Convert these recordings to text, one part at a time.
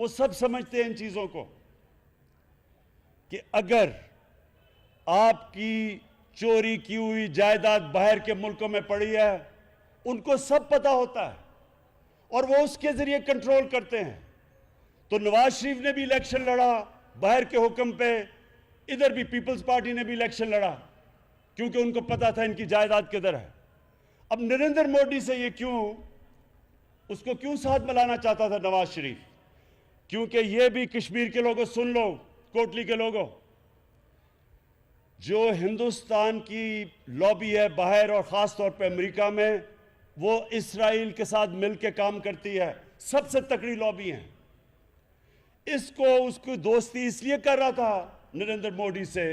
वो सब समझते हैं इन चीजों को कि अगर आपकी चोरी की हुई जायदाद बाहर के मुल्कों में पड़ी है, उनको सब पता होता है और वो उसके जरिए कंट्रोल करते हैं। तो नवाज शरीफ ने भी इलेक्शन लड़ा बाहर के हुक्म पे, इधर भी पीपल्स पार्टी ने भी इलेक्शन लड़ा क्योंकि उनको पता था इनकी जायदाद किधर है। अब नरेंद्र मोदी से ये उसको क्यों साथ मिलाना चाहता था नवाज शरीफ? क्योंकि ये भी कश्मीर के लोगों सुन लो, कोटली के लोगों, जो हिंदुस्तान की लॉबी है बाहर और खास तौर पे अमेरिका में, वो इस्राइल के साथ मिलकर काम करती है, सबसे तकड़ी लॉबी है। उसकी दोस्ती इसलिए कर रहा था नरेंद्र मोदी से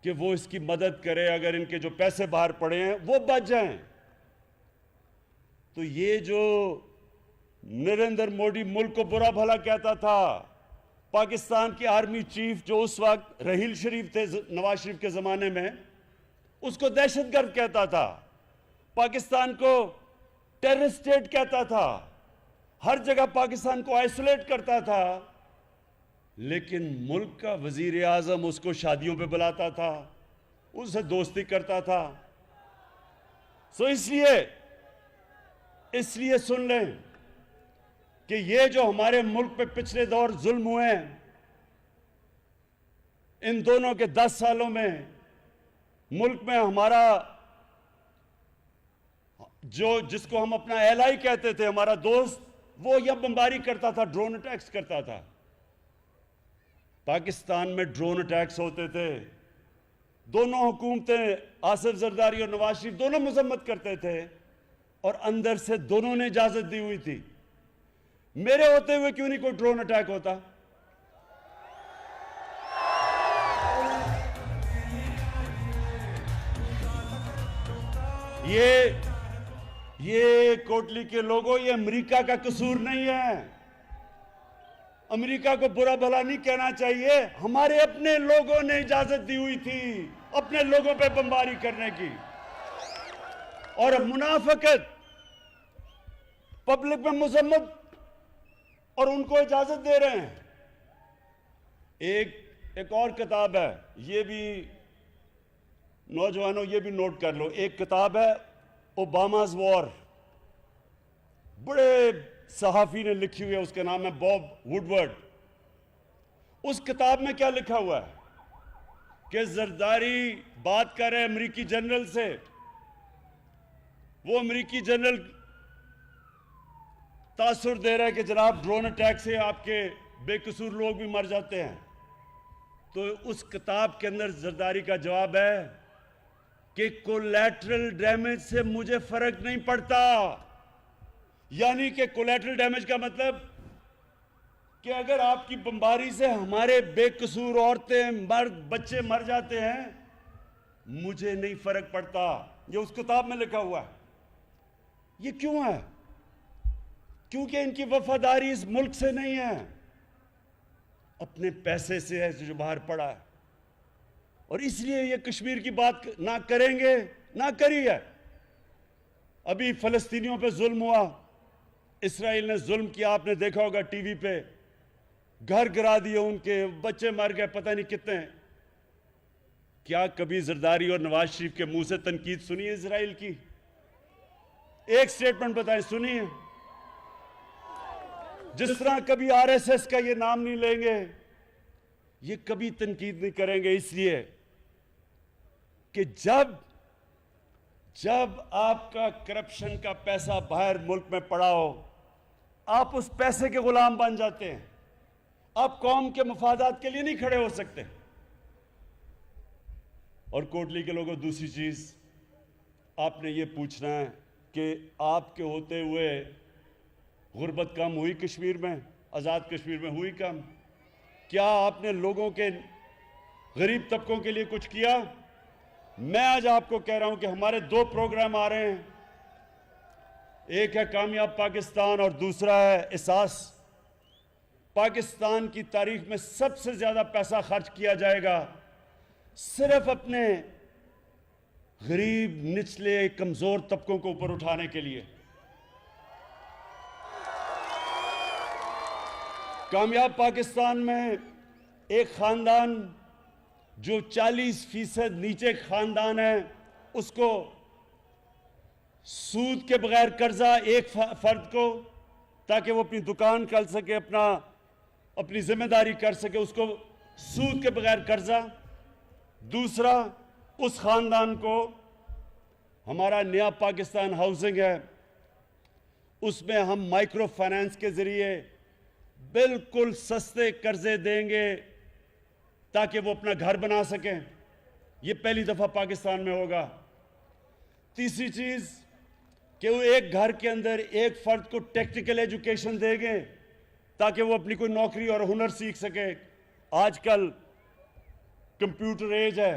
कि वो इसकी मदद करे, अगर इनके जो पैसे बाहर पड़े हैं वो बच जाएं। तो ये जो नरेंद्र मोदी मुल्क को बुरा भला कहता था, पाकिस्तान के आर्मी चीफ जो उस वक्त रहील शरीफ थे नवाज शरीफ के जमाने में, उसको दहशतगर्द कहता था, पाकिस्तान को टेररिस्ट स्टेट कहता था, हर जगह पाकिस्तान को आइसोलेट करता था। लेकिन मुल्क का वजीर आजम उसको शादियों पे बुलाता था, उससे दोस्ती करता था। सो इसलिए सुन लें कि ये जो हमारे मुल्क पे पिछले दौर जुल्म हुए हैं, इन दोनों के 10 सालों में मुल्क में हमारा जिसको हम अपना एलाई कहते थे, हमारा दोस्त, वो यह बमबारी करता था, ड्रोन अटैक्स करता था। पाकिस्तान में ड्रोन अटैक्स होते थे, दोनों हुकूमतें, आसिफ जरदारी और नवाज शरीफ, दोनों मजम्मत करते थे और अंदर से दोनों ने इजाजत दी हुई थी। मेरे होते हुए क्यों नहीं कोई ड्रोन अटैक होता? ये कोटली के लोगों, ये अमेरिका का कसूर नहीं है। अमेरिका को बुरा भला नहीं कहना चाहिए, हमारे अपने लोगों ने इजाजत दी हुई थी अपने लोगों पे बमबारी करने की, और मुनाफिकत, पब्लिक में मजम्मत, और उनको इजाजत दे रहे हैं। एक और किताब है, ये भी नौजवानों ये भी नोट कर लो, एक किताब है ओबामा's वॉर, बड़े सहाफी ने लिखी हुई है, उसका नाम है बॉब वुडवर्ड। उस किताब में क्या लिखा हुआ है कि जरदारी बात कर रहे हैं अमेरिकी जनरल से, वो अमेरिकी जनरल तासुर दे रहा है कि जनाब ड्रोन अटैक से आपके बेकसूर लोग भी मर जाते हैं। तो उस किताब के अंदर जरदारी का जवाब है कि कोलैटरल डैमेज से मुझे फर्क नहीं पड़ता। यानी कि कोलैटरल डैमेज का मतलब कि अगर आपकी बमबारी से हमारे बेकसूर औरतें, मर्द, बच्चे मर जाते हैं, मुझे नहीं फर्क पड़ता। ये उस किताब में लिखा हुआ है। ये क्यों है? क्योंकि इनकी वफादारी इस मुल्क से नहीं है, अपने पैसे से है जो बाहर पड़ा है, और इसलिए ये कश्मीर की बात ना करेंगे, ना करी है। अभी फलस्तीनियों पे जुल्म हुआ, इसराइल ने जुल्म किया, आपने देखा होगा टीवी पे, घर गिरा दिए उनके, बच्चे मर गए, पता नहीं कितने। क्या कभी जरदारी और नवाज शरीफ के मुंह से तनकीद सुनी है इसराइल की? एक स्टेटमेंट बताएं, सुनी है? जिस तरह कभी आरएसएस का ये नाम नहीं लेंगे, ये कभी तनकीद नहीं करेंगे, इसलिए कि जब आपका करप्शन का पैसा बाहर मुल्क में पड़ा हो, आप उस पैसे के गुलाम बन जाते हैं। आप कौम के मफादात के लिए नहीं खड़े हो सकते। और कोटली के लोगों, दूसरी चीज आपने ये पूछना है कि आपके होते हुए गुर्बत कम हुई कश्मीर में, आज़ाद कश्मीर में हुई कम? क्या आपने लोगों के, गरीब तबकों के लिए कुछ किया? मैं आज आपको कह रहा हूं कि हमारे 2 प्रोग्राम आ रहे हैं, एक है कामयाब पाकिस्तान और दूसरा है एहसास। पाकिस्तान की तारीख में सबसे ज्यादा पैसा खर्च किया जाएगा सिर्फ अपने गरीब, निचले, कमजोर तबकों को ऊपर उठाने के लिए। कामयाब पाकिस्तान में एक खानदान जो 40% नीचे खानदान है उसको सूद के बगैर कर्जा, एक फर्द को, ताकि वो अपनी दुकान कर सके, अपनी जिम्मेदारी कर सके, उसको सूद के बगैर कर्जा। दूसरा, उस खानदान को हमारा नया पाकिस्तान हाउसिंग है, उसमें हम माइक्रो फाइनेंस के जरिए बिल्कुल सस्ते कर्जे देंगे ताकि वो अपना घर बना सकें। ये पहली दफा पाकिस्तान में होगा। तीसरी चीज कि वो एक घर के अंदर एक फर्द को टेक्निकल एजुकेशन देंगे ताकि वो अपनी कोई नौकरी और हुनर सीख सके। आजकल कंप्यूटर एज है,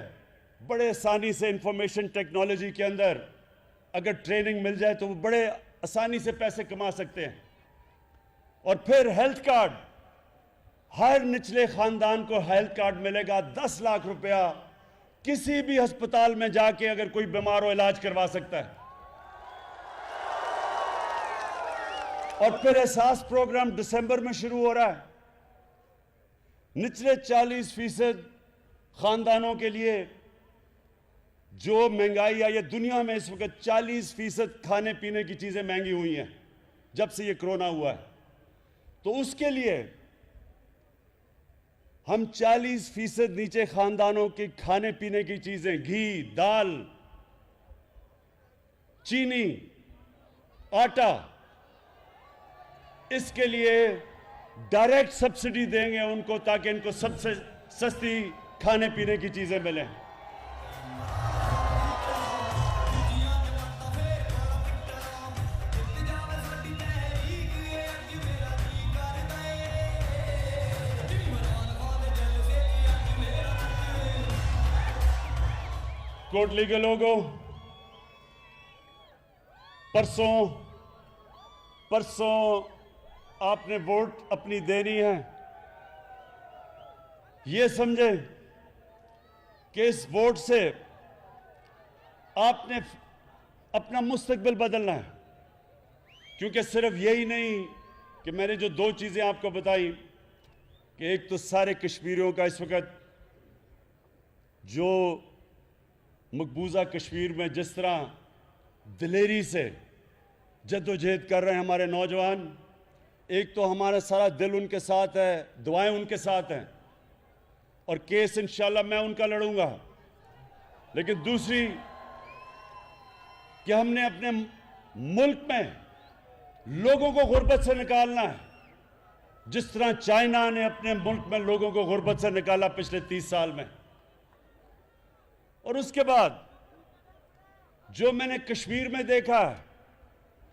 बड़े आसानी से इंफॉर्मेशन टेक्नोलॉजी के अंदर अगर ट्रेनिंग मिल जाए तो वो बड़े आसानी से पैसे कमा सकते हैं। और फिर हेल्थ कार्ड, हर निचले खानदान को हेल्थ कार्ड मिलेगा, 10 लाख रुपया किसी भी अस्पताल में जाके अगर कोई बीमार हो इलाज करवा सकता है। और फिर एहसास प्रोग्राम दिसंबर में शुरू हो रहा है। निचले 40% खानदानों के लिए जो महंगाई आई है दुनिया में, इस वक्त 40% खाने पीने की चीजें महंगी हुई हैं जब से ये कोरोना हुआ है। तो उसके लिए हम 40% नीचे खानदानों के खाने पीने की चीजें, घी, दाल, चीनी, आटा, इसके लिए डायरेक्ट सब्सिडी देंगे उनको ताकि इनको सबसे सस्ती खाने पीने की चीजें मिलें। कोटली के लोगों, परसों आपने वोट अपनी देनी है। ये समझे कि इस वोट से आपने अपना मुस्तकबिल बदलना है। क्योंकि सिर्फ यही नहीं कि मैंने जो 2 चीजें आपको बताई कि एक तो सारे कश्मीरियों का इस वक्त जो मकबूजा कश्मीर में जिस तरह दिलेरी से जद्दोजहद कर रहे हैं हमारे नौजवान, एक तो हमारा सारा दिल उनके साथ है, दुआएं उनके साथ हैं और केस इंशाल्लाह मैं उनका लड़ूंगा। लेकिन दूसरी कि हमने अपने मुल्क में लोगों को गुर्बत से निकालना है, जिस तरह चाइना ने अपने मुल्क में लोगों को गुर्बत से निकाला पिछले 30 साल में। और उसके बाद जो मैंने कश्मीर में देखा है,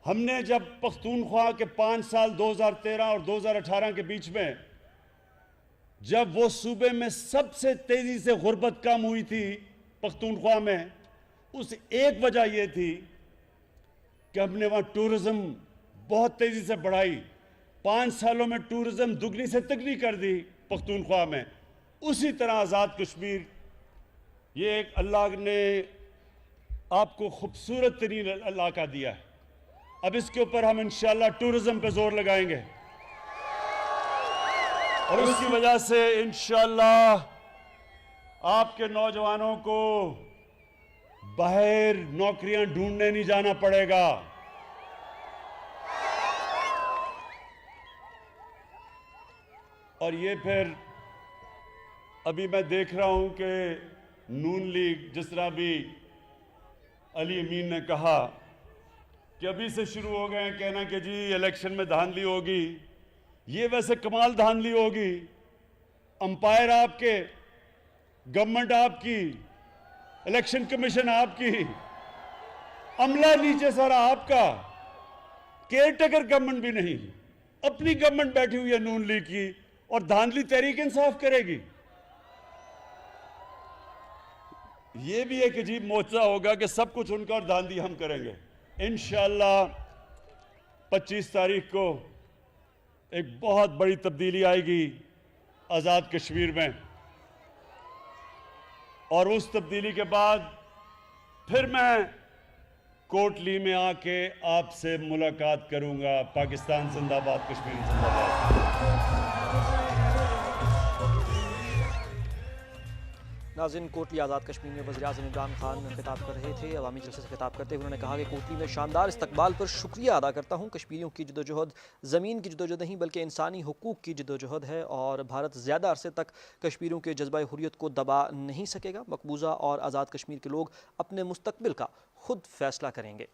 हमने जब पख्तूनख्वा के 5 साल 2013 और 2018 के बीच में जब वो सूबे में सबसे तेजी से गुर्बत कम हुई थी पख्तूनख्वा में, उस एक वजह यह थी कि हमने वहां टूरिज्म बहुत तेजी से बढ़ाई। 5 सालों में टूरिज्म दुगनी से तिगनी कर दी पख्तूनख्वा में। उसी तरह आज़ाद कश्मीर, ये एक अल्लाह ने आपको खूबसूरत तरीन इलाका दिया है। अब इसके ऊपर हम इंशाल्लाह टूरिज्म पे जोर लगाएंगे और उसकी वजह से इंशाल्लाह आपके नौजवानों को बाहर नौकरियां ढूंढने नहीं जाना पड़ेगा। और ये फिर अभी मैं देख रहा हूं कि नून लीग, जिस तरह भी अली अमीन ने कहा कि अभी से शुरू हो गए हैं कहना कि जी इलेक्शन में धांधली होगी। ये वैसे कमाल धांधली होगी। अंपायर आपके, गवर्नमेंट आपकी, इलेक्शन कमीशन आपकी, अमला नीचे सारा आपका, केयरटेकर गवर्नमेंट भी नहीं, अपनी गवर्नमेंट बैठी हुई है नून लीग की, और धांधली तहरीक इंसाफ करेगी। ये भी एक अजीब मोर्चा होगा कि सब कुछ उनका और धांधली हम करेंगे। इंशाअल्लाह 25 तारीख को एक बहुत बड़ी तब्दीली आएगी आज़ाद कश्मीर में, और उस तब्दीली के बाद फिर मैं कोटली में आके आपसे मुलाकात करूंगा। पाकिस्तान जिंदाबाद, कश्मीर जिंदाबाद। नाज़रीन, कोटली आज़ाद कश्मीर में वज़ीर-ए-आज़म इमरान खान खिताब कर रहे थे। अवामी जलसे से खिताब करते हुए उन्होंने कहा कि कोटली में शानदार इस्तकबाल पर शुक्रिया अदा करता हूँ। कश्मीरियों की जदोजहद ज़मीन की जदोजहद नहीं बल्कि इंसानी हुकूक की जदोजहद है और भारत ज़्यादा अरसे तक कश्मीरियों के जज्बा हुर्रियत को दबा नहीं सकेगा। मकबूजा और आज़ाद कश्मीर के लोग अपने मुस्तकबिल का खुद फैसला करेंगे।